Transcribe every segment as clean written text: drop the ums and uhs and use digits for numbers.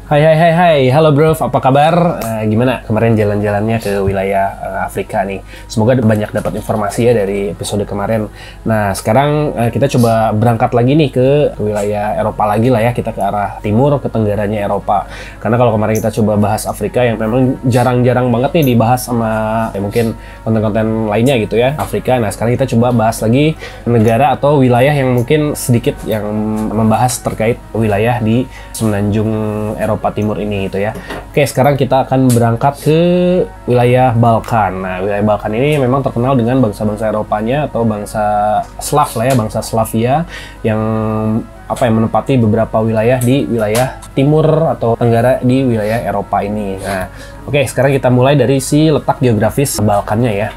Halo bro, apa kabar? Gimana kemarin jalan-jalannya ke wilayah Afrika nih? Semoga banyak dapat informasi ya dari episode kemarin. Nah, sekarang kita coba berangkat lagi nih ke wilayah Eropa lagi lah ya, kita ke arah timur, ke tenggaranya Eropa. Karena kalau kemarin kita coba bahas Afrika yang memang jarang-jarang banget nih dibahas sama mungkin konten-konten lainnya gitu ya, Afrika. Nah, sekarang kita coba bahas lagi negara atau wilayah yang mungkin sedikit yang membahas terkait wilayah di semenanjung Eropa Timur ini gitu ya. Oke, sekarang kita akan berangkat ke wilayah Balkan. Nah, wilayah Balkan ini memang terkenal dengan bangsa-bangsa Eropanya atau bangsa Slav lah ya, bangsa Slavia yang menempati beberapa wilayah di wilayah timur atau tenggara di wilayah Eropa ini. Nah, oke, sekarang kita mulai dari si letak geografis Balkannya ya.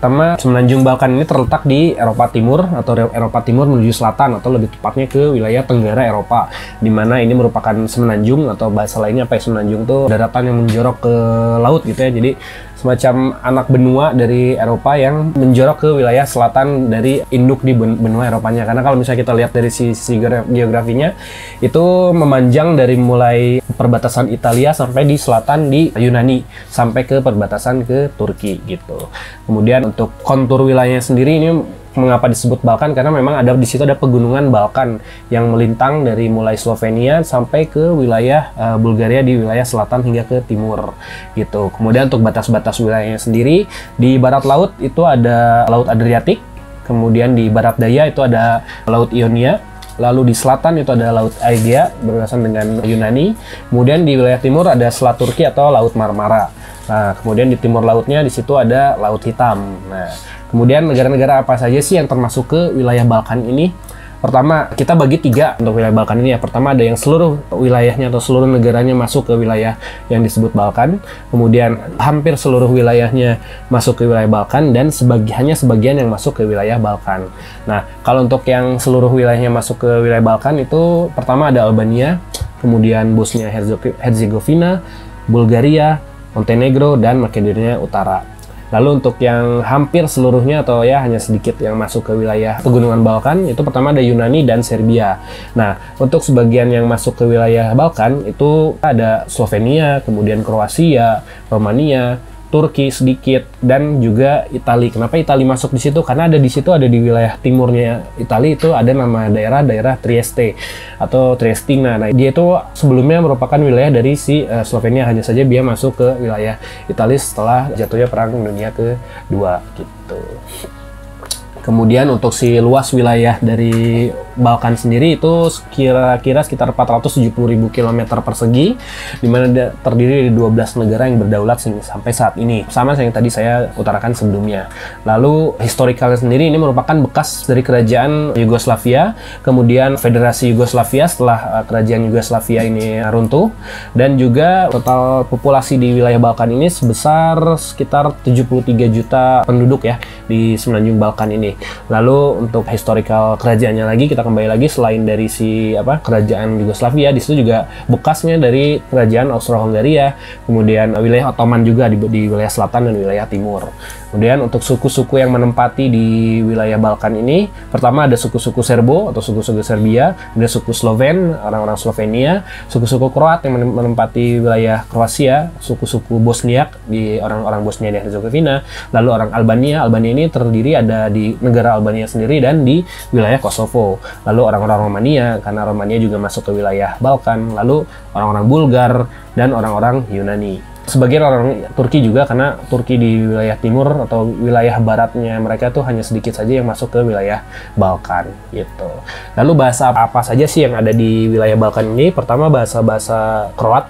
Pertama, semenanjung Balkan ini terletak di Eropa Timur atau Eropa Timur menuju selatan atau lebih tepatnya ke wilayah tenggara Eropa, di mana ini merupakan semenanjung atau bahasa lainnya semenanjung itu daratan yang menjorok ke laut gitu ya. Jadi semacam anak benua dari Eropa yang menjorok ke wilayah selatan dari induk di benua Eropanya. Karena kalau misalnya kita lihat dari sisi geografinya, itu memanjang dari mulai perbatasan Italia sampai di selatan di Yunani, sampai ke perbatasan ke Turki gitu. Kemudian untuk kontur wilayahnya sendiri ini mengapa disebut Balkan, karena memang di situ ada pegunungan Balkan yang melintang dari mulai Slovenia sampai ke wilayah Bulgaria di wilayah selatan hingga ke timur gitu. Kemudian untuk batas-batas wilayahnya sendiri, di barat laut itu ada Laut Adriatik, kemudian di barat daya itu ada Laut Ionia, lalu di selatan itu ada Laut Aegea berbatasan dengan Yunani, kemudian di wilayah timur ada Selat Turki atau Laut Marmara. Nah, kemudian di timur lautnya di situ ada Laut Hitam. Nah, kemudian negara-negara apa saja sih yang termasuk ke wilayah Balkan ini? Pertama, kita bagi 3 untuk wilayah Balkan ini ya. Pertama ada yang seluruh wilayahnya atau seluruh negaranya masuk ke wilayah yang disebut Balkan. Kemudian hampir seluruh wilayahnya masuk ke wilayah Balkan dan hanya sebagian yang masuk ke wilayah Balkan. Nah, kalau untuk yang seluruh wilayahnya masuk ke wilayah Balkan itu pertama ada Albania, kemudian Bosnia Herzegovina, Bulgaria, Montenegro, dan Makedonia Utara. Lalu untuk yang hampir seluruhnya atau ya hanya sedikit yang masuk ke wilayah pegunungan Balkan, itu pertama ada Yunani dan Serbia. Nah, untuk sebagian yang masuk ke wilayah Balkan itu ada Slovenia, kemudian Kroasia, Romania, Turki sedikit, dan juga Italia. Kenapa Italia masuk di situ? Karena di situ ada di wilayah timurnya Italia itu ada nama daerah Trieste atau Triestina. Nah, dia itu sebelumnya merupakan wilayah dari Slovenia, hanya saja dia masuk ke wilayah Italia setelah jatuhnya Perang Dunia Kedua gitu. Kemudian untuk si luas wilayah dari Balkan sendiri itu kira-kira sekitar 470.000 km persegi, di mana terdiri dari 12 negara yang berdaulat sampai saat ini. Sama yang tadi saya utarakan sebelumnya. Lalu historikalnya sendiri ini merupakan bekas dari kerajaan Yugoslavia, kemudian Federasi Yugoslavia setelah kerajaan Yugoslavia ini runtuh, dan juga total populasi di wilayah Balkan ini sebesar sekitar 73 juta penduduk ya di semenanjung Balkan ini. Lalu untuk historical kerajaannya lagi, kita kembali lagi selain dari kerajaan Yugoslavia, di situ juga bekasnya dari kerajaan Austro-Hungaria, kemudian wilayah Ottoman juga di wilayah selatan dan wilayah timur. Kemudian untuk suku-suku yang menempati di wilayah Balkan ini, pertama ada suku-suku Serbo atau suku-suku Serbia, ada suku Sloven, orang-orang Slovenia, suku-suku Kroat yang menempati wilayah Kroasia, suku-suku Bosniak di orang-orang Bosnia dan Herzegovina, lalu orang Albania. Albania ini terdiri ada di negara Albania sendiri dan di wilayah Kosovo. Lalu orang-orang Romania, karena Romania juga masuk ke wilayah Balkan, lalu orang-orang Bulgar dan orang-orang Yunani. Sebagian orang Turki juga, karena Turki di wilayah timur atau wilayah baratnya mereka tuh hanya sedikit saja yang masuk ke wilayah Balkan gitu. Lalu bahasa apa saja sih yang ada di wilayah Balkan ini? Pertama bahasa Kroat,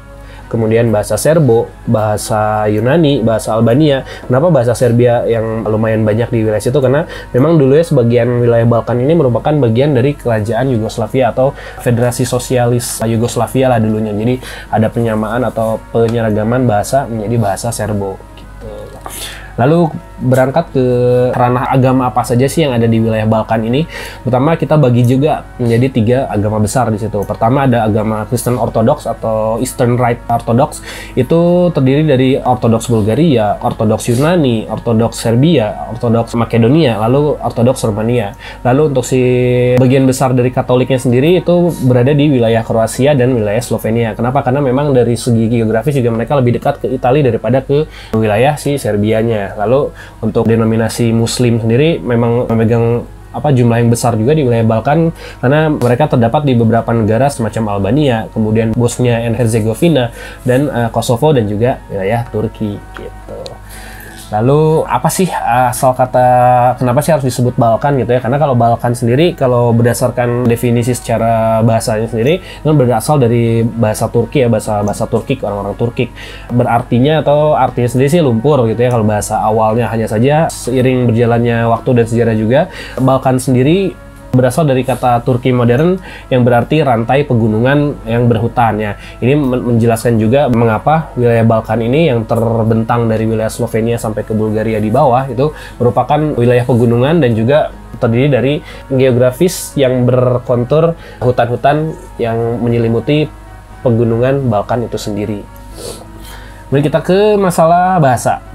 kemudian bahasa Serbo, bahasa Yunani, bahasa Albania. Kenapa bahasa Serbia yang lumayan banyak di wilayah situ? Karena memang dulunya sebagian wilayah Balkan ini merupakan bagian dari kerajaan Yugoslavia atau Federasi Sosialis Yugoslavia lah dulunya. Jadi ada penyamaan atau penyeragaman bahasa menjadi bahasa Serbo gitu. Lalu berangkat ke ranah agama apa saja sih yang ada di wilayah Balkan ini. Pertama kita bagi juga menjadi 3 agama besar di situ. Pertama ada agama Kristen Ortodoks atau Eastern Rite Orthodox. Itu terdiri dari Ortodoks Bulgaria, Ortodoks Yunani, Ortodoks Serbia, Ortodoks Makedonia, lalu Ortodoks Romania. Lalu untuk si bagian besar dari Katoliknya sendiri itu berada di wilayah Kroasia dan wilayah Slovenia. Kenapa? Karena memang dari segi geografis juga mereka lebih dekat ke Italia daripada ke wilayah si Serbianya. Lalu untuk denominasi Muslim sendiri memang memegang jumlah yang besar juga di wilayah Balkan, karena mereka terdapat di beberapa negara semacam Albania, kemudian Bosnia and Herzegovina, dan Kosovo, dan juga wilayah Turki gitu. Lalu apa sih asal kata kenapa sih harus disebut Balkan gitu ya? Karena kalau Balkan sendiri, kalau berdasarkan definisi secara bahasanya sendiri, itu berasal dari bahasa Turki ya, bahasa Turkik, orang-orang Turkik. Berartinya atau artinya sendiri sih lumpur gitu ya kalau bahasa awalnya. Hanya saja seiring berjalannya waktu dan sejarah juga, Balkan sendiri berasal dari kata Turki modern yang berarti rantai pegunungan yang berhutan ya. Ini menjelaskan juga mengapa wilayah Balkan ini yang terbentang dari wilayah Slovenia sampai ke Bulgaria di bawah itu merupakan wilayah pegunungan dan juga terdiri dari geografis yang berkontur hutan-hutan yang menyelimuti pegunungan Balkan itu sendiri. Kemudian kita ke masalah bahasa.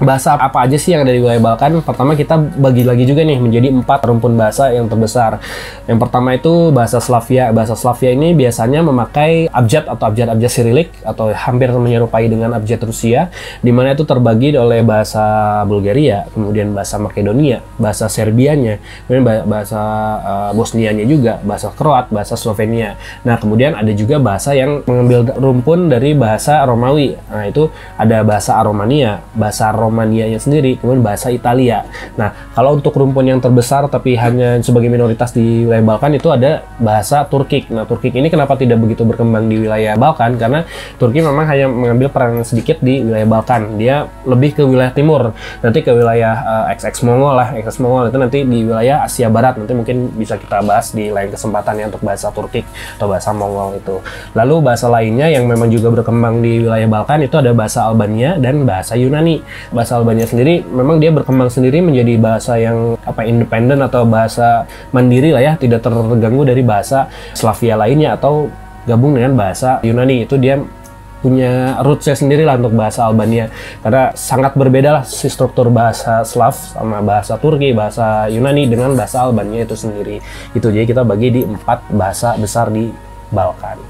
Bahasa apa aja sih yang ada di wilayah Balkan? Pertama kita bagi lagi juga nih menjadi 4 rumpun bahasa yang terbesar. Yang pertama itu bahasa Slavia. Bahasa Slavia ini biasanya memakai abjad atau abjad-abjad Sirilik atau hampir menyerupai dengan abjad Rusia, di mana itu terbagi oleh bahasa Bulgaria, kemudian bahasa Makedonia, bahasa Serbianya, kemudian bahasa Bosnianya juga, bahasa Kroat, bahasa Slovenia. Nah, kemudian ada juga bahasa yang mengambil rumpun dari bahasa Romawi. Nah, itu ada bahasa Aromania, bahasa Romanianya sendiri, kemudian bahasa Italia. Nah, kalau untuk rumpun yang terbesar tapi hanya sebagai minoritas di wilayah Balkan itu ada bahasa Turkik. Nah, Turkik ini kenapa tidak begitu berkembang di wilayah Balkan? Karena Turki memang hanya mengambil peran sedikit di wilayah Balkan. Dia lebih ke wilayah timur, nanti ke wilayah Mongol lah. Mongol itu nanti di wilayah Asia Barat. Nanti mungkin bisa kita bahas di lain kesempatan ya untuk bahasa Turkik atau bahasa Mongol itu. Lalu bahasa lainnya yang memang juga berkembang di wilayah Balkan itu ada bahasa Albania dan bahasa Yunani. Bahasa Albania sendiri memang dia berkembang sendiri menjadi bahasa yang independen atau bahasa mandiri lah ya, tidak terganggu dari bahasa Slavia lainnya atau gabung dengan bahasa Yunani. Itu dia punya rootsnya sendiri lah untuk bahasa Albania, karena sangat berbeda lah si struktur bahasa Slav sama bahasa Turki, bahasa Yunani dengan bahasa Albania itu sendiri. Itu jadi kita bagi di 4 bahasa besar di Balkan.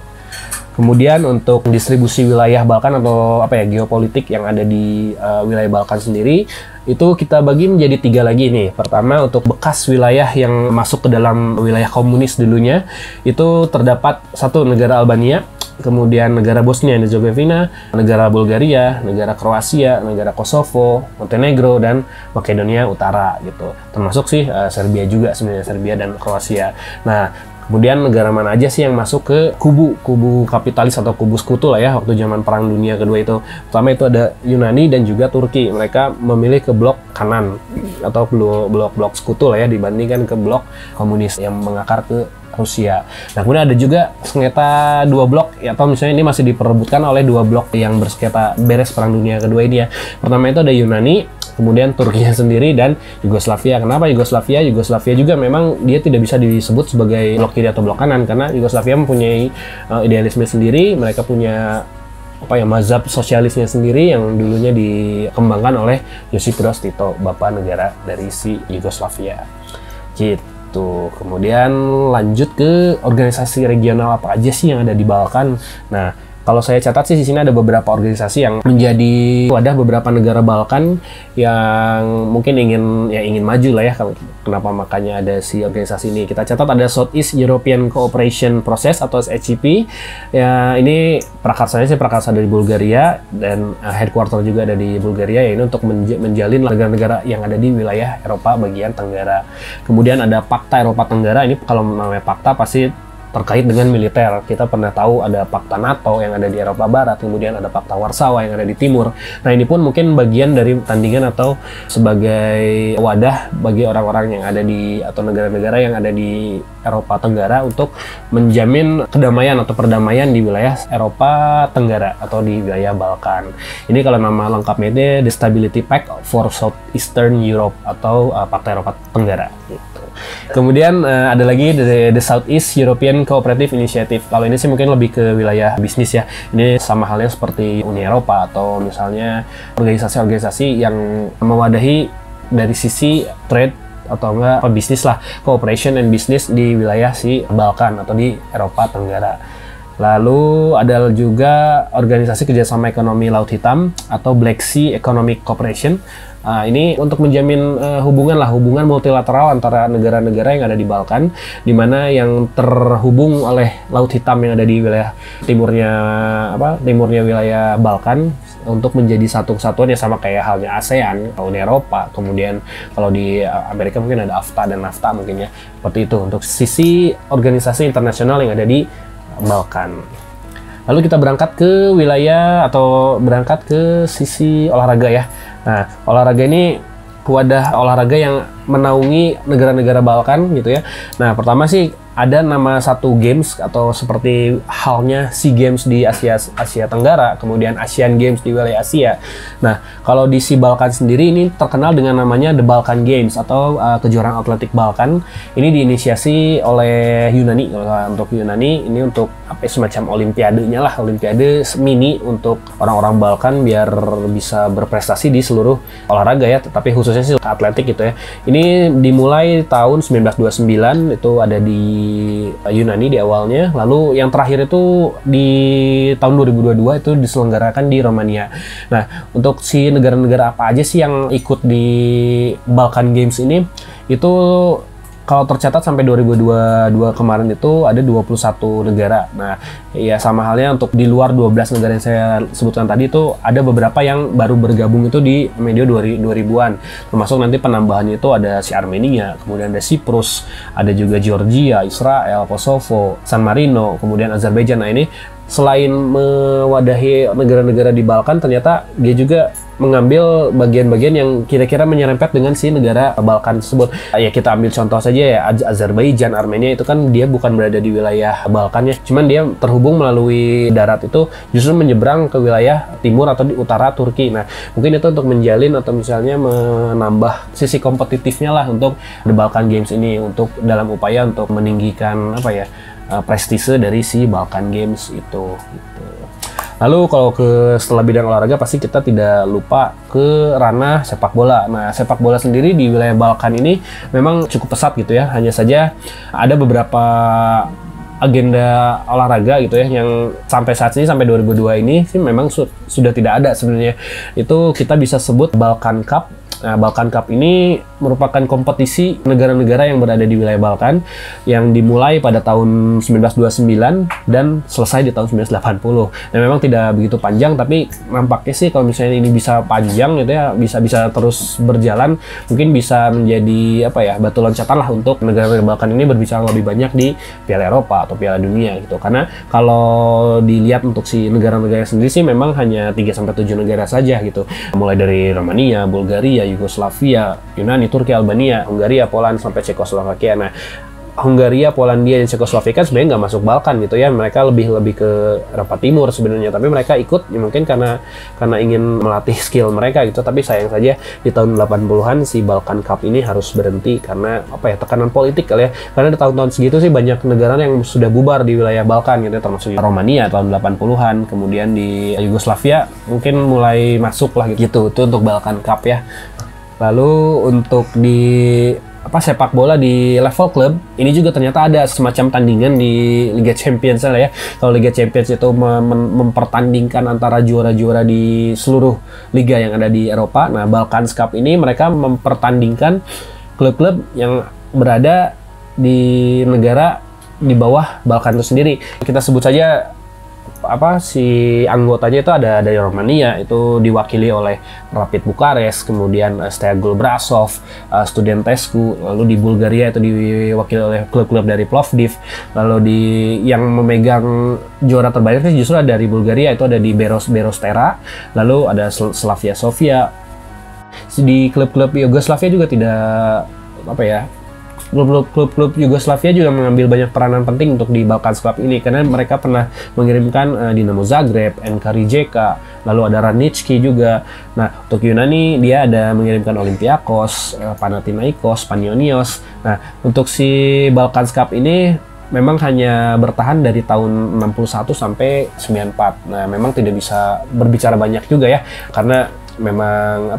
Kemudian untuk distribusi wilayah Balkan atau geopolitik yang ada di wilayah Balkan sendiri itu kita bagi menjadi 3 lagi nih. Pertama untuk bekas wilayah yang masuk ke dalam wilayah komunis dulunya itu terdapat 1 negara Albania, kemudian negara Bosnia dan Herzegovina, negara Bulgaria, negara Kroasia, negara Kosovo, Montenegro, dan Makedonia Utara gitu. Termasuk sih Serbia juga sebenarnya, Serbia dan Kroasia. Nah, kemudian negara mana aja sih yang masuk ke kubu kapitalis atau kubu sekutu lah ya waktu zaman Perang Dunia Kedua itu. Pertama itu ada Yunani dan juga Turki. Mereka memilih ke blok kanan atau blok sekutu lah ya dibandingkan ke blok komunis yang mengakar ke Rusia. Nah, kemudian ada juga sengketa 2 blok ya, atau misalnya ini masih diperebutkan oleh 2 blok yang bersengketa beres Perang Dunia Kedua ini ya. Pertama itu ada Yunani, kemudian Turkinya sendiri, dan Yugoslavia. Kenapa Yugoslavia? Yugoslavia juga memang dia tidak bisa disebut sebagai blok kiri atau blok kanan karena Yugoslavia mempunyai idealisme sendiri. Mereka punya mazhab sosialisnya sendiri yang dulunya dikembangkan oleh Josip Broz Tito, bapak negara dari si Yugoslavia. Gitu. Kemudian lanjut ke organisasi regional apa aja sih yang ada di Balkan. Nah, kalau saya catat sih di sini ada beberapa organisasi yang menjadi wadah beberapa negara Balkan yang mungkin ingin maju lah ya. Kenapa makanya ada si organisasi ini? Kita catat ada Southeast European Cooperation Process atau SECP. Ya, ini prakarsanya sih prakarsa dari Bulgaria dan headquarter juga ada di Bulgaria, ya ini untuk menjalin negara-negara yang ada di wilayah Eropa bagian Tenggara. Kemudian ada Pakta Eropa Tenggara. Ini kalau namanya Pakta pasti terkait dengan militer. Kita pernah tahu ada Pakta NATO yang ada di Eropa Barat, kemudian ada Pakta Warsawa yang ada di Timur. Nah, ini pun mungkin bagian dari tandingan atau sebagai wadah bagi orang-orang yang ada di atau negara-negara yang ada di Eropa Tenggara untuk menjamin kedamaian atau perdamaian di wilayah Eropa Tenggara atau di wilayah Balkan. Ini kalau nama lengkapnya itu The Stability Pact for Southeastern Europe atau Pakta Eropa Tenggara. Gitu. Kemudian ada lagi the Southeast European Cooperative Initiative. Kalau ini sih mungkin lebih ke wilayah bisnis ya. Ini sama halnya seperti Uni Eropa atau misalnya organisasi-organisasi yang mewadahi dari sisi trade atau enggak bisnis lah, cooperation and business di wilayah si Balkan atau di Eropa Tenggara. Lalu ada juga organisasi kerjasama ekonomi Laut Hitam atau Black Sea Economic Cooperation. Ini untuk menjamin hubungan multilateral antara negara-negara yang ada di Balkan, di mana yang terhubung oleh Laut Hitam yang ada di wilayah timurnya wilayah Balkan untuk menjadi satu kesatuan ya, sama kayak halnya ASEAN, Uni Eropa, kemudian kalau di Amerika mungkin ada AFTA dan NAFTA mungkin ya, seperti itu untuk sisi organisasi internasional yang ada di Balkan. Lalu kita berangkat ke wilayah atau berangkat ke sisi olahraga ya. Nah, olahraga ini wadah olahraga yang menaungi negara-negara Balkan gitu ya. Nah, pertama sih ada nama satu games atau seperti halnya SEA Games di Asia Tenggara, kemudian Asian Games di wilayah Asia. Nah, kalau di si Balkan sendiri ini terkenal dengan namanya The Balkan Games atau kejuaraan atletik Balkan. Ini diinisiasi oleh Yunani. Untuk Yunani ini untuk semacam olimpiadenya lah, olimpiade mini untuk orang-orang Balkan biar bisa berprestasi di seluruh olahraga ya, tapi khususnya sih atletik gitu ya. Ini dimulai tahun 1929, itu ada di Yunani di awalnya, lalu yang terakhir itu di tahun 2022 itu diselenggarakan di Romania. Nah, untuk si negara-negara apa aja sih yang ikut di Balkan Games ini, itu kalau tercatat sampai 2022 kemarin itu ada 21 negara. Nah, ya sama halnya untuk di luar 12 negara yang saya sebutkan tadi itu ada beberapa yang baru bergabung itu di medio 2000-an. Termasuk nanti penambahannya itu ada si Armenia, kemudian ada Siprus, ada juga Georgia, Israel, Kosovo, San Marino, kemudian Azerbaijan. Nah, ini selain mewadahi negara-negara di Balkan, ternyata dia juga mengambil bagian-bagian yang kira-kira menyerempet dengan si negara Balkan tersebut. Ya kita ambil contoh saja ya, Azerbaijan, Armenia itu kan dia bukan berada di wilayah Balkan ya, cuman dia terhubung melalui darat itu justru menyeberang ke wilayah timur atau di utara Turki. Nah, mungkin itu untuk menjalin atau misalnya menambah sisi kompetitifnya lah untuk The Balkan Games ini, untuk dalam upaya untuk meninggikan prestise dari si Balkan Games itu gitu. Lalu kalau setelah bidang olahraga pasti kita tidak lupa ke ranah sepak bola. Nah, sepak bola sendiri di wilayah Balkan ini memang cukup pesat gitu ya. Hanya saja ada beberapa agenda olahraga gitu ya yang sampai saat ini, sampai 2002 ini sih memang sudah tidak ada sebenarnya. Itu kita bisa sebut Balkan Cup. Nah, Balkan Cup ini merupakan kompetisi negara-negara yang berada di wilayah Balkan yang dimulai pada tahun 1929 dan selesai di tahun 1980. Dan memang tidak begitu panjang, tapi nampaknya sih kalau misalnya ini bisa panjang gitu ya, bisa terus berjalan, mungkin bisa menjadi batu loncatan lah untuk negara-negara Balkan ini berbicara lebih banyak di Piala Eropa atau Piala Dunia gitu. Karena kalau dilihat untuk si negara-negara sendiri sih memang hanya 3-7 negara saja gitu. Mulai dari Romania, Bulgaria, Yugoslavia, Yunani, Turki, Albania, Hungaria, Poland, sampai Cekoslovakia. Nah, Hungaria, Polandia, dan Cekoslovakia kan sebenarnya nggak masuk Balkan gitu ya. Mereka lebih ke Eropa Timur sebenarnya. Tapi mereka ikut ya mungkin karena ingin melatih skill mereka gitu. Tapi sayang saja di tahun 80-an si Balkan Cup ini harus berhenti karena tekanan politik kali ya. Karena di tahun-tahun segitu sih banyak negara yang sudah bubar di wilayah Balkan gitu, termasuk Romania tahun 80-an. Kemudian di Yugoslavia mungkin mulai masuk lah gitu. Itu untuk Balkan Cup ya. Lalu untuk di sepak bola di level klub ini juga ternyata ada semacam tandingan di Liga Champions lah ya. Kalau Liga Champions itu mempertandingkan antara juara-juara di seluruh liga yang ada di Eropa. Nah, Balkan Cup ini mereka mempertandingkan klub-klub yang berada di negara di bawah Balkan itu sendiri. Kita sebut saja si anggotanya itu ada dari Romania, itu diwakili oleh Rapid Bukares, kemudian Steaua Brasov, Studentescu, lalu di Bulgaria itu diwakili oleh klub-klub dari Plovdiv, lalu yang memegang juara terbanyak itu justru dari Bulgaria, itu ada di Berostera, lalu ada Slavia Sofia. Di klub-klub Yugoslavia juga tidak klub-klub Yugoslavia juga mengambil banyak peranan penting untuk di Balkan Cup ini, karena mereka pernah mengirimkan Dinamo Zagreb, NK Rijeka, lalu ada Radnički juga. Nah, untuk Yunani dia ada mengirimkan Olympiakos, Panathinaikos, Panionios. Nah, untuk si Balkan Cup ini memang hanya bertahan dari tahun 61 sampai 94. Nah, memang tidak bisa berbicara banyak juga ya, karena memang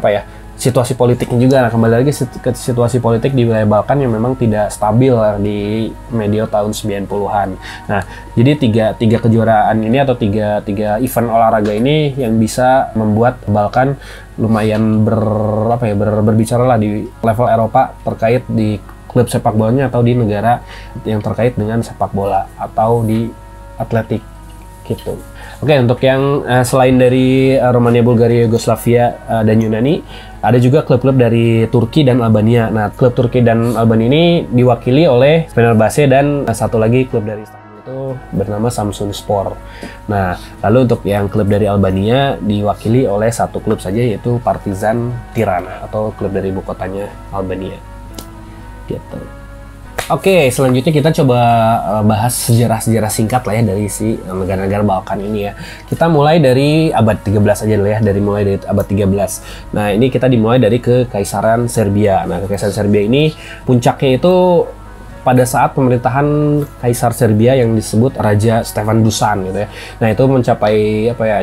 situasi politiknya juga. Nah, kembali lagi ke situasi politik di wilayah Balkan yang memang tidak stabil di medio tahun 90-an. Nah, jadi tiga kejuaraan ini atau tiga event olahraga ini yang bisa membuat Balkan lumayan berbicara lah di level Eropa terkait di klub sepak bolanya atau di negara yang terkait dengan sepak bola atau di atletik gitu. Oke, untuk yang selain dari Romania, Bulgaria, Yugoslavia, dan Yunani, ada juga klub-klub dari Turki dan Albania. Nah, klub Turki dan Albania ini diwakili oleh Fenerbahce dan satu lagi klub dari Istanbul itu bernama Samsunspor. Nah, lalu untuk yang klub dari Albania diwakili oleh satu klub saja, yaitu Partizan Tirana atau klub dari ibu kotanya Albania. Gitu. Oke, selanjutnya kita coba bahas sejarah-sejarah singkat lah ya dari si negara-negara Balkan ini ya. Kita mulai dari abad 13 aja dulu ya, mulai dari abad 13. Nah, ini kita dimulai dari Kekaisaran Serbia. Nah, Kekaisaran Serbia ini puncaknya itu pada saat pemerintahan Kaisar Serbia yang disebut Raja Stefan Dusan gitu ya. Nah, itu mencapai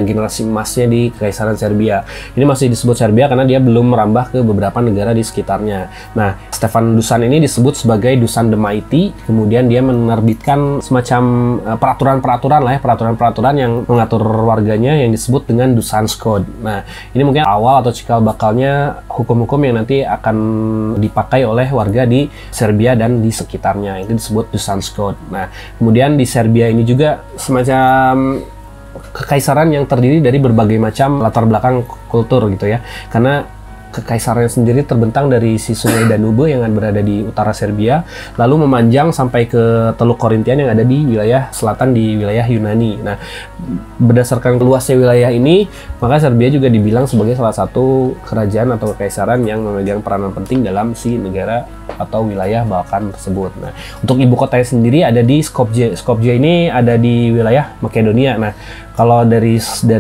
generasi emasnya di Kekaisaran Serbia. Ini masih disebut Serbia karena dia belum merambah ke beberapa negara di sekitarnya. Nah, Stefan Dusan ini disebut sebagai Dusan the Mighty. Kemudian dia menerbitkan semacam peraturan-peraturan yang mengatur warganya yang disebut dengan Dusan's Code. Nah, ini mungkin awal atau cikal bakalnya hukum-hukum yang nanti akan dipakai oleh warga di Serbia dan di sekitar. Itu disebut Dusan's Code. Nah, kemudian di Serbia ini juga semacam kekaisaran yang terdiri dari berbagai macam latar belakang kultur gitu ya. Karena kekaisaran sendiri terbentang dari si sungai Danube yang berada di utara Serbia, lalu memanjang sampai ke Teluk Korintian yang ada di wilayah selatan di wilayah Yunani. Nah, berdasarkan luasnya wilayah ini, maka Serbia juga dibilang sebagai salah satu kerajaan atau kekaisaran yang memegang peranan penting dalam si negara atau wilayah Balkan tersebut. Nah, untuk ibu kotanya sendiri ada di Skopje. Skopje ini ada di wilayah Makedonia. Nah, kalau dari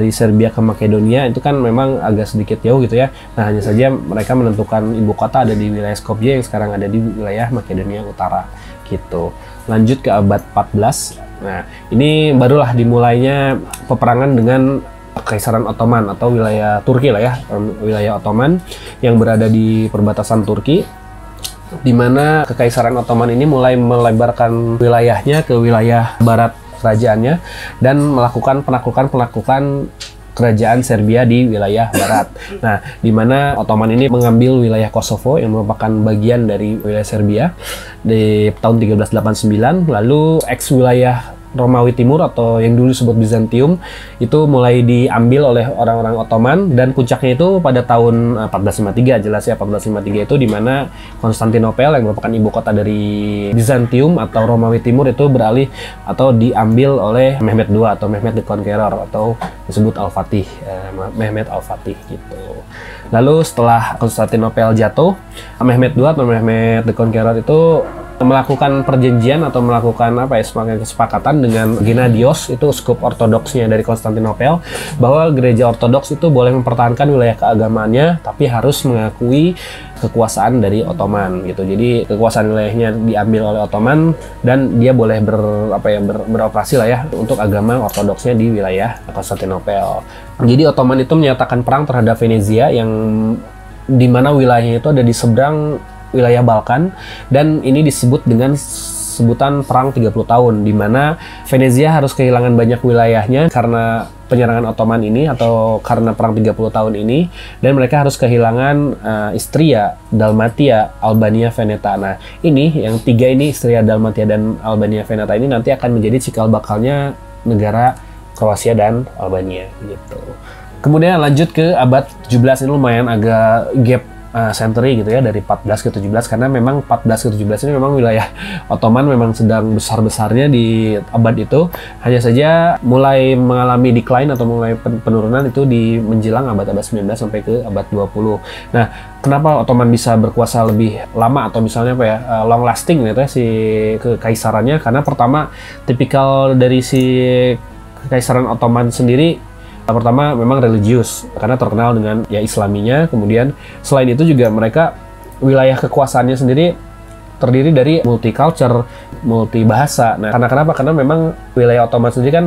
Serbia ke Makedonia itu kan memang agak sedikit jauh gitu ya. Nah, hanya saja mereka menentukan ibu kota ada di wilayah Skopje yang sekarang ada di wilayah Makedonia Utara gitu. Lanjut ke abad 14. Nah, ini barulah dimulainya peperangan dengan Kekaisaran Ottoman atau wilayah Turki lah ya, wilayah Ottoman yang berada di perbatasan Turki, di mana Kekaisaran Ottoman ini mulai melebarkan wilayahnya ke wilayah barat kerajaannya dan melakukan penaklukan kerajaan Serbia di wilayah barat. Nah, di mana Ottoman ini mengambil wilayah Kosovo yang merupakan bagian dari wilayah Serbia di tahun 1389, lalu wilayah Romawi Timur atau yang dulu disebut Bizantium itu mulai diambil oleh orang-orang Ottoman, dan puncaknya itu pada tahun 1453 jelas ya, 1453 itu di mana Konstantinopel yang merupakan ibu kota dari Bizantium atau Romawi Timur itu beralih atau diambil oleh Mehmed II atau Mehmed the Conqueror atau disebut Al-Fatih, Mehmed Al-Fatih gitu. Lalu setelah Konstantinopel jatuh, Mehmed II atau Mehmed the Conqueror itu melakukan perjanjian atau melakukan kesepakatan dengan Gennadios, itu uskup ortodoksnya dari Konstantinopel, bahwa gereja ortodoks itu boleh mempertahankan wilayah keagamaannya tapi harus mengakui kekuasaan dari Ottoman gitu. Jadi kekuasaan wilayahnya diambil oleh Ottoman dan dia boleh beroperasi lah ya untuk agama ortodoksnya di wilayah Konstantinopel. Jadi Ottoman itu menyatakan perang terhadap Venezia yang dimana wilayahnya itu ada di seberang wilayah Balkan, dan ini disebut dengan sebutan perang 30 tahun, di mana Venezia harus kehilangan banyak wilayahnya karena penyerangan Ottoman ini atau karena perang 30 tahun ini, dan mereka harus kehilangan Istria, Dalmatia, Albania, Veneta. Nah, ini yang tiga ini, Istria, Dalmatia, dan Albania, Veneta ini nanti akan menjadi cikal bakalnya negara Kroasia dan Albania gitu. Kemudian lanjut ke abad 17, ini lumayan agak gap century gitu ya, dari 14 ke 17, karena memang 14 ke 17 ini memang wilayah Ottoman memang sedang besar-besarnya di abad itu. Hanya saja mulai mengalami decline atau mulai penurunan itu di menjelang abad 19 sampai ke abad 20. Nah, kenapa Ottoman bisa berkuasa lebih lama atau misalnya apa ya, long lasting gitu ya si kekaisarannya? Karena pertama, tipikal dari si kekaisaran Ottoman sendiri, pertama memang religius karena terkenal dengan ya Islaminya. Kemudian selain itu juga mereka wilayah kekuasaannya sendiri terdiri dari multicultural, multi bahasa. Nah, karena kenapa? Karena memang wilayah Ottoman sendiri kan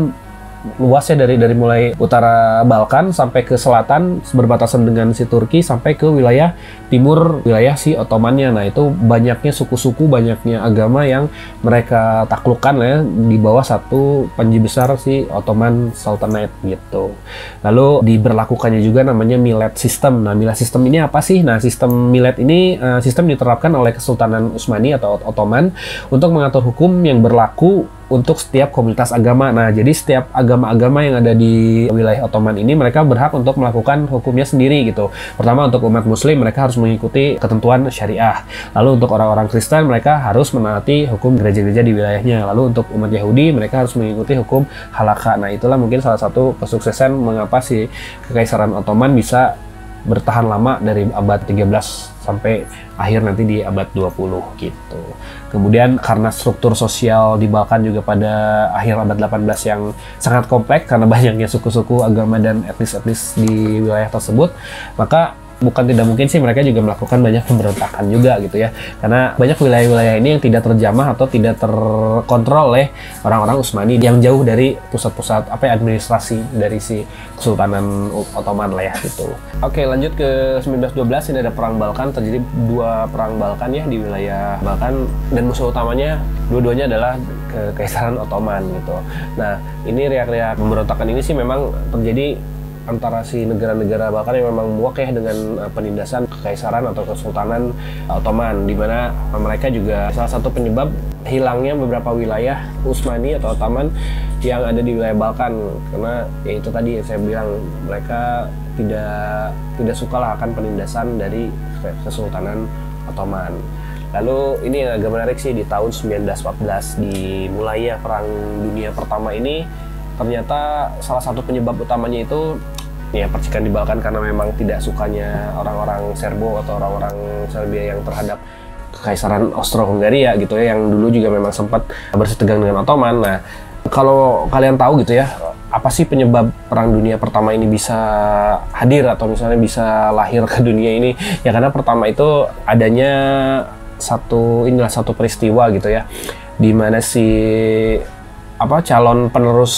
luasnya dari mulai utara Balkan sampai ke selatan berbatasan dengan si Turki sampai ke wilayah timur wilayah si Ottomannya. Nah, itu banyaknya suku-suku, banyaknya agama yang mereka taklukkan ya di bawah satu panji besar si Ottoman Sultanate gitu. Lalu diberlakukannya juga namanya millet system. Nah, millet system ini apa sih? Nah, sistem millet ini sistem diterapkan oleh Kesultanan Utsmani atau Ottoman untuk mengatur hukum yang berlaku untuk setiap komunitas agama. Nah, jadi setiap agama-agama yang ada di wilayah Ottoman ini mereka berhak untuk melakukan hukumnya sendiri gitu. Pertama, untuk umat Muslim mereka harus mengikuti ketentuan syariah. Lalu untuk orang-orang Kristen mereka harus menaati hukum gereja-gereja di wilayahnya. Lalu untuk umat Yahudi mereka harus mengikuti hukum halakha. Nah, itulah mungkin salah satu kesuksesan mengapa si Kekaisaran Ottoman bisa bertahan lama dari abad 13 sampai akhir nanti di abad 20 gitu. Kemudian karena struktur sosial di Balkan juga pada akhir abad 18 yang sangat kompleks karena banyaknya suku-suku, agama, dan etnis-etnis di wilayah tersebut, maka bukan tidak mungkin sih mereka juga melakukan banyak pemberontakan juga gitu ya. Karena banyak wilayah-wilayah ini yang tidak terjamah atau tidak terkontrol oleh orang-orang Utsmani yang jauh dari pusat-pusat administrasi dari si Kesultanan Ottoman lah ya gitu. Oke, lanjut ke 1912, ini ada perang Balkan. Terjadi 2 perang Balkan ya di wilayah Balkan, dan musuh utamanya dua-duanya adalah Kekaisaran Ottoman gitu. Nah, ini riak-riak pemberontakan ini sih memang terjadi antara si negara-negara Balkan yang memang muak ya dengan penindasan kekaisaran atau kesultanan Ottoman, di mana mereka juga salah satu penyebab hilangnya beberapa wilayah Utsmani atau Ottoman yang ada di wilayah Balkan, karena ya itu tadi saya bilang mereka tidak suka lah akan penindasan dari Kesultanan Ottoman. Lalu ini yang agak menarik sih, di tahun 1914 dimulai ya Perang Dunia Pertama ini. Ternyata salah satu penyebab utamanya itu ya percikan di Balkan karena memang tidak sukanya orang-orang Serbo atau orang-orang Serbia yang terhadap Kekaisaran Austro-Hungaria gitu ya, yang dulu juga memang sempat bersitegang dengan Ottoman. Nah, kalau kalian tahu gitu ya, apa sih penyebab Perang Dunia Pertama ini bisa hadir atau misalnya bisa lahir ke dunia ini? Ya karena pertama itu adanya satu peristiwa gitu ya, di mana si calon penerus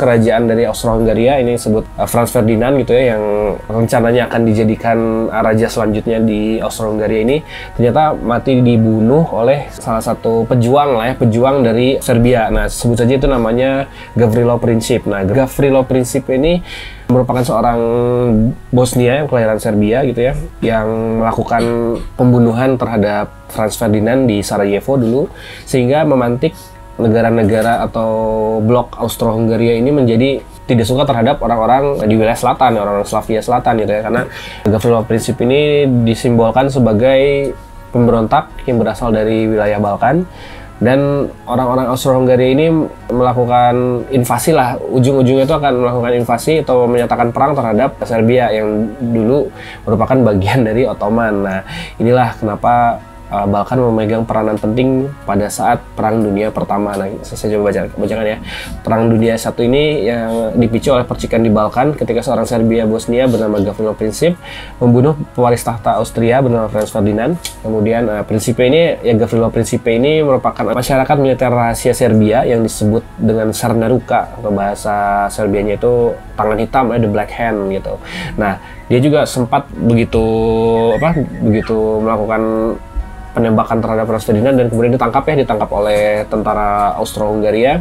kerajaan dari Austro-Hungaria ini disebut Franz Ferdinand gitu ya, yang rencananya akan dijadikan raja selanjutnya di Austro-Hungaria ini ternyata mati dibunuh oleh salah satu pejuang lah ya, pejuang dari Serbia. Nah, sebut saja itu namanya Gavrilo Princip. Nah, Gavrilo Princip ini merupakan seorang Bosnia yang kelahiran Serbia gitu ya, yang melakukan pembunuhan terhadap Franz Ferdinand di Sarajevo dulu, sehingga memantik negara-negara atau blok Austro-Hungaria ini menjadi tidak suka terhadap orang-orang di wilayah selatan, orang-orang Slavia Selatan gitu ya, karena Gavrilo Princip ini disimbolkan sebagai pemberontak yang berasal dari wilayah Balkan, dan orang-orang Austro-Hungaria ini melakukan invasi lah, ujung-ujungnya itu akan melakukan invasi atau menyatakan perang terhadap Serbia yang dulu merupakan bagian dari Ottoman. Nah, inilah kenapa Balkan memegang peranan penting pada saat Perang Dunia Pertama. Nah, saya coba bacakan ya. Perang Dunia I ini yang dipicu oleh percikan di Balkan ketika seorang Serbia Bosnia bernama Gavrilo Princip membunuh pewaris tahta Austria bernama Franz Ferdinand. Kemudian Gavrilo Princip ini merupakan masyarakat militer rahasia Serbia yang disebut dengan Sarnaruka, atau bahasa Serbianya itu tangan hitam, the black hand gitu. Nah, dia juga sempat begitu melakukan penembakan terhadap Franz Ferdinand dan kemudian ditangkap oleh tentara Austro-Hungaria.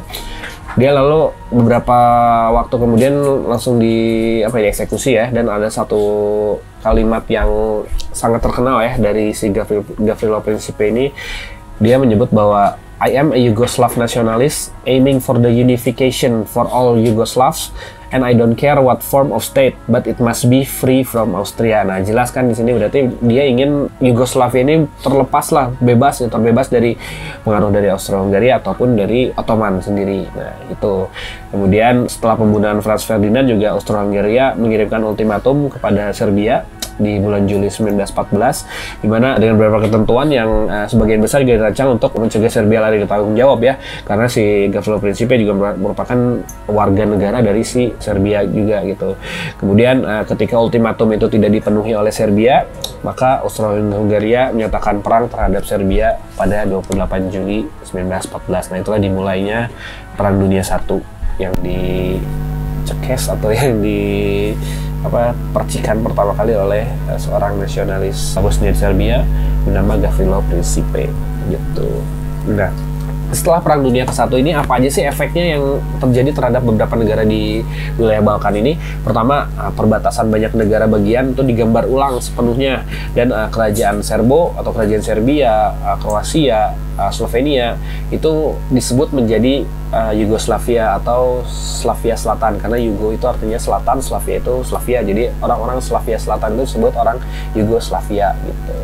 Dia lalu beberapa waktu kemudian langsung dieksekusi ya, dan ada satu kalimat yang sangat terkenal ya dari si Gavrilo Princip ini dia menyebut bahwa I am a Yugoslav nationalist aiming for the unification for all Yugoslavs and I don't care what form of state but it must be free from Austria. Nah, jelas kan di sini berarti dia ingin Yugoslavia ini terlepas lah, bebas, terbebas dari pengaruh dari Austria-Hungaria ataupun dari Ottoman sendiri. Nah, itu. Kemudian setelah pembunuhan Franz Ferdinand juga Austria-Hungaria mengirimkan ultimatum kepada Serbia di bulan Juli 1914, di mana dengan beberapa ketentuan yang sebagian besar juga dirancang untuk mencegah Serbia lari dari tanggung jawab ya, karena si Gavrilo Principe juga merupakan warga negara dari si Serbia juga gitu. Kemudian ketika ultimatum itu tidak dipenuhi oleh Serbia, maka Austria-Hungaria menyatakan perang terhadap Serbia pada 28 Juli 1914. Nah, itulah dimulainya Perang Dunia I yang dicekes atau yang percikan pertama kali oleh seorang nasionalis Bosnia Serbia bernama Gavrilo Principe gitu. Nah, setelah Perang Dunia ke-1 ini apa aja sih efeknya yang terjadi terhadap beberapa negara di wilayah Balkan ini? Pertama, perbatasan banyak negara bagian itu digambar ulang sepenuhnya, dan kerajaan Serbo atau kerajaan Serbia, Kroasia, Slovenia itu disebut menjadi Yugoslavia atau Slavia Selatan, karena Yugo itu artinya selatan, Slavia itu Slavia, jadi orang-orang Slavia Selatan itu disebut orang Yugoslavia gitu.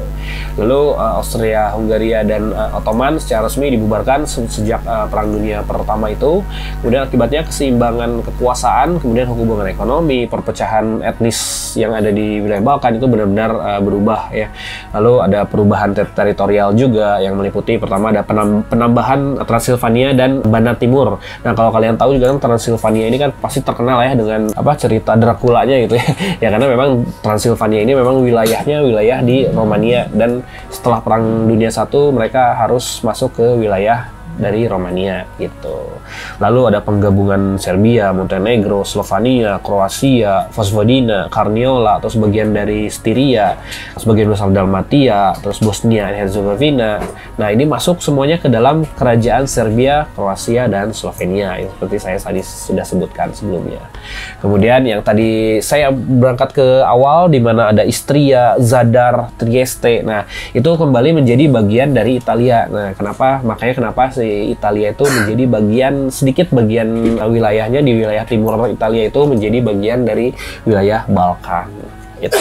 Lalu Austria-Hungaria dan Ottoman secara resmi dibubarkan sejak Perang Dunia Pertama itu. Kemudian akibatnya keseimbangan kekuasaan, kemudian hubungan ekonomi, perpecahan etnis yang ada di wilayah Balkan itu benar-benar berubah ya. Lalu ada perubahan teritorial juga yang meliputi pertama ada penambahan Transilvania dan Banat Timur. Nah, kalau kalian tahu juga kan Transilvania ini kan pasti terkenal ya dengan cerita Dracula-nya gitu ya. Ya karena memang Transilvania ini memang wilayahnya wilayah di Romania, dan setelah Perang Dunia I mereka harus masuk ke wilayah dari Romania gitu. Lalu ada penggabungan Serbia, Montenegro, Slovenia, Kroasia, Vojvodina, Karniola atau sebagian dari Styria, sebagian besar Dalmatia, terus Bosnia dan Herzegovina. Nah, ini masuk semuanya ke dalam kerajaan Serbia, Kroasia dan Slovenia yang seperti saya tadi sudah sebutkan sebelumnya. Kemudian yang tadi saya berangkat ke awal di mana ada Istria, Zadar, Trieste. Nah, itu kembali menjadi bagian dari Italia. Nah, makanya kenapa sih Italia itu menjadi sedikit bagian wilayahnya di wilayah timur Italia itu menjadi bagian dari wilayah Balkan gitu.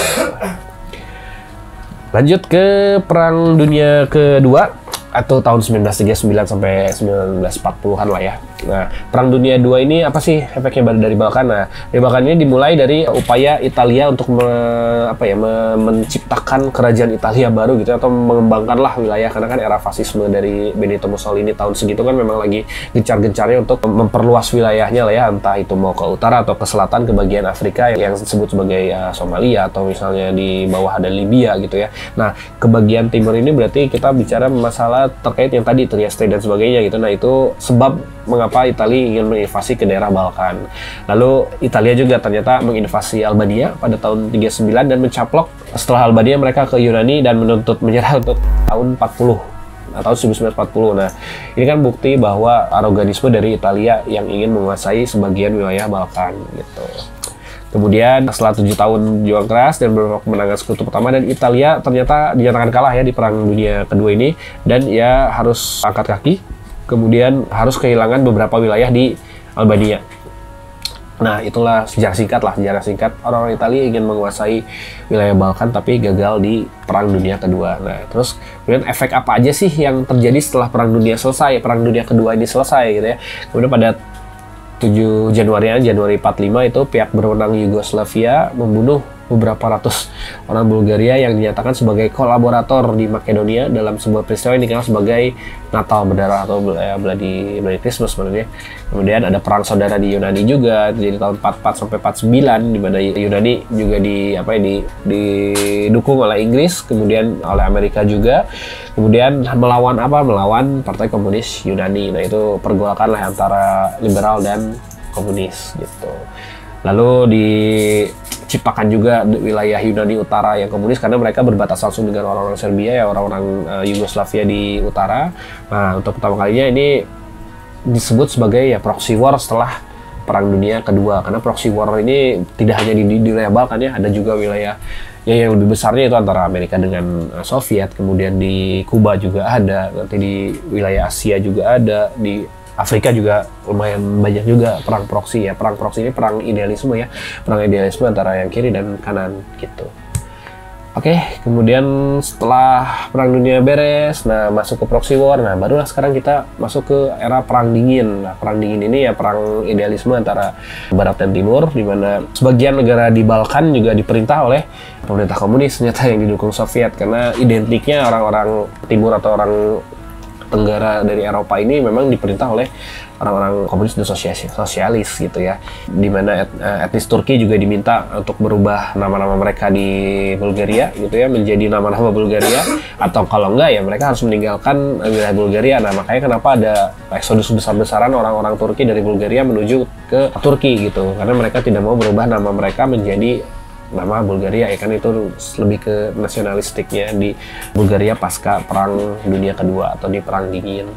Lanjut ke Perang Dunia Kedua atau tahun 1939 sampai 1940-an lah ya. Nah, Perang Dunia II ini apa sih efeknya dari Balkan? Nah, di Balkan ini dimulai dari upaya Italia untuk menciptakan kerajaan Italia baru gitu, atau mengembangkanlah wilayah, karena kan era fasisme dari Benito Mussolini tahun segitu kan memang lagi gencar-gencarnya untuk memperluas wilayahnya lah ya, entah itu mau ke utara atau ke selatan, ke bagian Afrika yang disebut sebagai Somalia, atau misalnya di bawah ada Libya gitu ya. Nah, ke bagian timur ini berarti kita bicara masalah terkait yang tadi Trieste dan sebagainya gitu. Nah, itu sebab mengapa Italia ingin menginvasi ke daerah Balkan. Lalu Italia juga ternyata menginvasi Albania pada tahun 39 dan mencaplok setelah Albania mereka ke Yunani dan menuntut menyerah untuk tahun 40 atau 1940. Nah, ini kan bukti bahwa aroganisme dari Italia yang ingin menguasai sebagian wilayah Balkan gitu. Kemudian setelah 7 tahun juang keras dan beberapa kemenangan sekutu pertama, dan Italia ternyata dinyatakan kalah ya di Perang Dunia Kedua ini, dan ya harus angkat kaki, kemudian harus kehilangan beberapa wilayah di Albania. Nah, itulah sejarah singkat orang-orang Italia ingin menguasai wilayah Balkan tapi gagal di Perang Dunia Kedua. Nah, terus kemudian efek apa aja sih yang terjadi setelah Perang Dunia Kedua ini selesai gitu ya. Kemudian pada 7 Januari 45 itu pihak berwenang Yugoslavia membunuh beberapa ratus orang Bulgaria yang dinyatakan sebagai kolaborator di Makedonia dalam sebuah peristiwa yang dikenal sebagai Natal berdarah atau Bloody Christmas sebenarnya. Kemudian ada perang saudara di Yunani juga, jadi tahun 44 sampai 49, di mana Yunani juga didukung oleh Inggris, kemudian oleh Amerika juga. Kemudian melawan Partai Komunis Yunani. Nah, itu pergolakan lah antara liberal dan komunis gitu. Lalu diciptakan juga wilayah Yunani Utara yang komunis karena mereka berbatasan langsung dengan orang-orang Serbia ya, orang-orang Yugoslavia di utara. Nah, untuk pertama kalinya ini disebut sebagai ya proxy war setelah Perang Dunia Kedua, karena proxy war ini tidak hanya di wilayah Balkan ya, ada juga wilayah ya yang lebih besarnya itu antara Amerika dengan Soviet, kemudian di Kuba juga ada, nanti di wilayah Asia juga ada, di Afrika juga lumayan banyak juga perang proksi ya. Perang proksi ini perang idealisme ya, perang idealisme antara yang kiri dan kanan gitu. Oke, kemudian setelah Perang Dunia beres, nah masuk ke proxy war, nah barulah sekarang kita masuk ke era Perang Dingin. Nah, Perang Dingin ini ya perang idealisme antara Barat dan Timur, di mana sebagian negara di Balkan juga diperintah oleh pemerintah komunis ternyata yang didukung Soviet, karena identiknya orang-orang Timur atau orang Tenggara dari Eropa ini memang diperintah oleh orang-orang komunis dan sosialis gitu ya, dimana etnis Turki juga diminta untuk merubah nama-nama mereka di Bulgaria gitu ya menjadi nama-nama Bulgaria, atau kalau enggak ya mereka harus meninggalkan wilayah Bulgaria. Nah makanya kenapa ada eksodus besar-besaran orang-orang Turki dari Bulgaria menuju ke Turki gitu, karena mereka tidak mau berubah nama mereka menjadi nama Bulgaria ya kan, itu lebih ke nasionalistiknya di Bulgaria pasca Perang Dunia Kedua atau di Perang Dingin.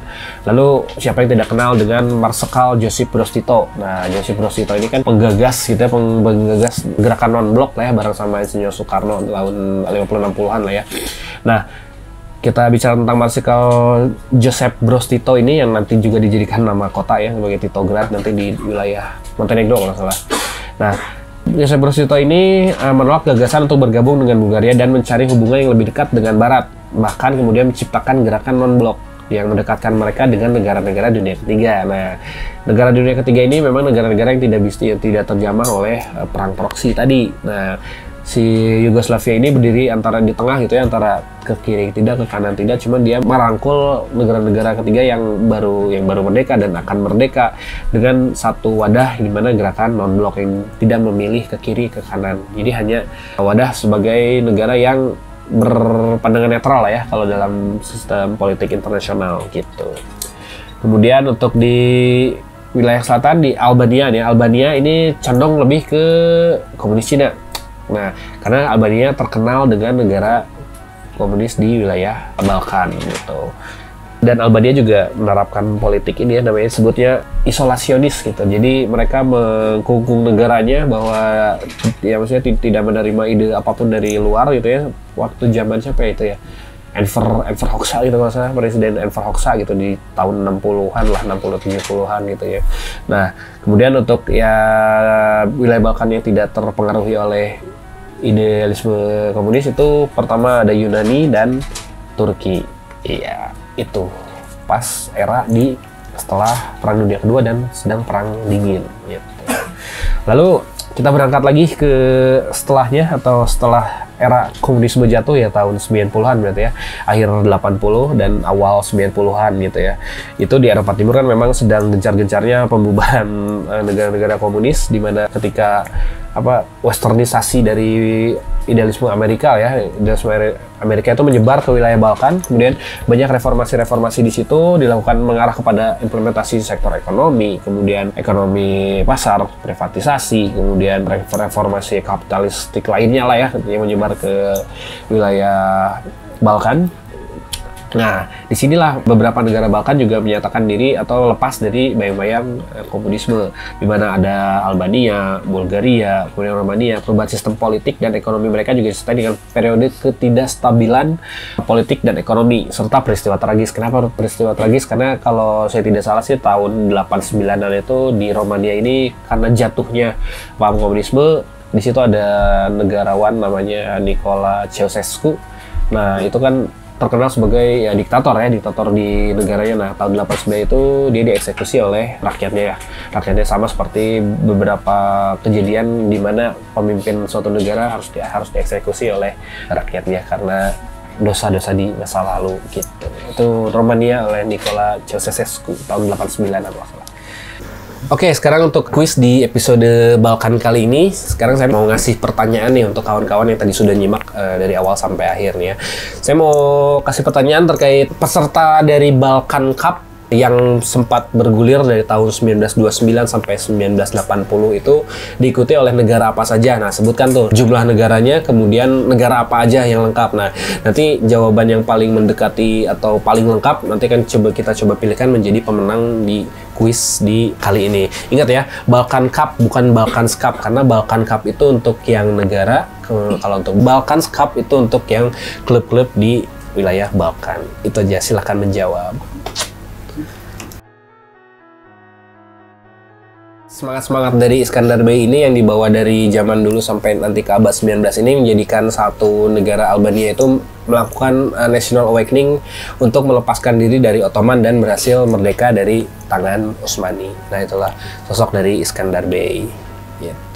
Lalu siapa yang tidak kenal dengan Marsekal Josip Broz Tito. Nah Josip Broz Tito ini kan penggagas gitu ya, penggagas gerakan non-blok lah ya, bareng sama Insinyur Soekarno tahun 50-60an lah ya. Nah kita bicara tentang Marsekal Josip Broz Tito ini yang nanti juga dijadikan nama kota ya sebagai Titograd nanti di wilayah Montenegro kalau nggak salah. Nah Josip Broz Tito ini menolak gagasan untuk bergabung dengan Bulgaria dan mencari hubungan yang lebih dekat dengan Barat. Bahkan kemudian menciptakan gerakan non-blok yang mendekatkan mereka dengan negara-negara dunia ketiga. Nah, negara dunia ketiga ini memang negara-negara yang tidak terjamah oleh perang proksi tadi. Nah, si Yugoslavia ini berdiri antara di tengah gitu ya, antara ke kiri tidak, ke kanan tidak, cuman dia merangkul negara-negara ketiga yang baru merdeka dan akan merdeka dengan satu wadah di mana gerakan non-blok yang tidak memilih ke kiri ke kanan. Jadi hanya wadah sebagai negara yang berpandangan netral lah ya kalau dalam sistem politik internasional gitu. Kemudian untuk di wilayah selatan di Albania nih, Albania ini condong lebih ke komunis Cina. Nah, karena Albania terkenal dengan negara komunis di wilayah Balkan gitu. Dan Albania juga menerapkan politik ini ya, namanya sebutnya isolasionis gitu. Jadi mereka mengkungkung negaranya bahwa ya maksudnya tidak menerima ide apapun dari luar gitu ya. Waktu zaman siapa ya itu ya? Enver Hoxha gitu kalau salah, Presiden Enver Hoxha gitu di tahun 60-an lah, 60-70-an gitu ya. Nah, kemudian untuk ya wilayah Balkan yang tidak terpengaruhi oleh idealisme komunis itu pertama ada Yunani dan Turki. Iya, itu pas era di setelah Perang Dunia Kedua dan sedang Perang Dingin gitu. Lalu kita berangkat lagi ke setelahnya atau setelah era komunisme jatuh ya tahun 90-an berarti ya, akhir 80 dan awal 90-an gitu ya. Itu di Eropa Timur kan memang sedang gencar-gencarnya pembubaran negara-negara komunis, di mana ketika westernisasi dari idealisme Amerika ya, idealisme Amerika itu menyebar ke wilayah Balkan, kemudian banyak reformasi-reformasi di situ dilakukan mengarah kepada implementasi sektor ekonomi, kemudian ekonomi pasar, privatisasi, kemudian reformasi kapitalistik lainnya lah ya yang menyebar ke wilayah Balkan. Nah, disinilah beberapa negara Balkan juga menyatakan diri atau lepas dari bayang-bayang komunisme, di mana ada Albania, Bulgaria, kemudian Romania. Perubahan sistem politik dan ekonomi mereka juga disertai dengan periode ketidakstabilan politik dan ekonomi, serta peristiwa tragis. Kenapa peristiwa tragis? Karena kalau saya tidak salah sih tahun 89-an itu di Romania ini karena jatuhnya paham komunisme, di situ ada negarawan namanya Nicolae Ceausescu. Nah, itu kan terkenal sebagai ya diktator di negaranya. Nah, tahun 89 itu dia dieksekusi oleh rakyatnya ya. Rakyatnya sama seperti beberapa kejadian di mana pemimpin suatu negara harus dieksekusi oleh rakyatnya karena dosa-dosa di masa lalu gitu. Itu Romania oleh Nicolae Ceausescu tahun 89 atau salah. Oke, sekarang untuk kuis di episode Balkan kali ini, sekarang saya mau ngasih pertanyaan nih untuk kawan-kawan yang tadi sudah nyimak dari awal sampai akhir nih ya. Saya mau kasih pertanyaan terkait peserta dari Balkan Cup yang sempat bergulir dari tahun 1929 sampai 1980 itu diikuti oleh negara apa saja. Nah, sebutkan tuh jumlah negaranya, kemudian negara apa aja yang lengkap. Nah, nanti jawaban yang paling mendekati atau paling lengkap nanti kan kita coba pilihkan menjadi pemenang di kuis di kali ini. Ingat ya, Balkan Cup bukan Balkan Cup, karena Balkan Cup itu untuk yang negara, kalau untuk Balkan Cup itu untuk yang klub-klub di wilayah Balkan. Itu aja, silahkan menjawab. Semangat-semangat dari Iskandar Bey ini yang dibawa dari zaman dulu sampai nanti ke abad 19 ini menjadikan satu negara Albania itu melakukan national awakening untuk melepaskan diri dari Ottoman dan berhasil merdeka dari tangan Utsmani. Nah, itulah sosok dari Iskandar Bey. Yeah.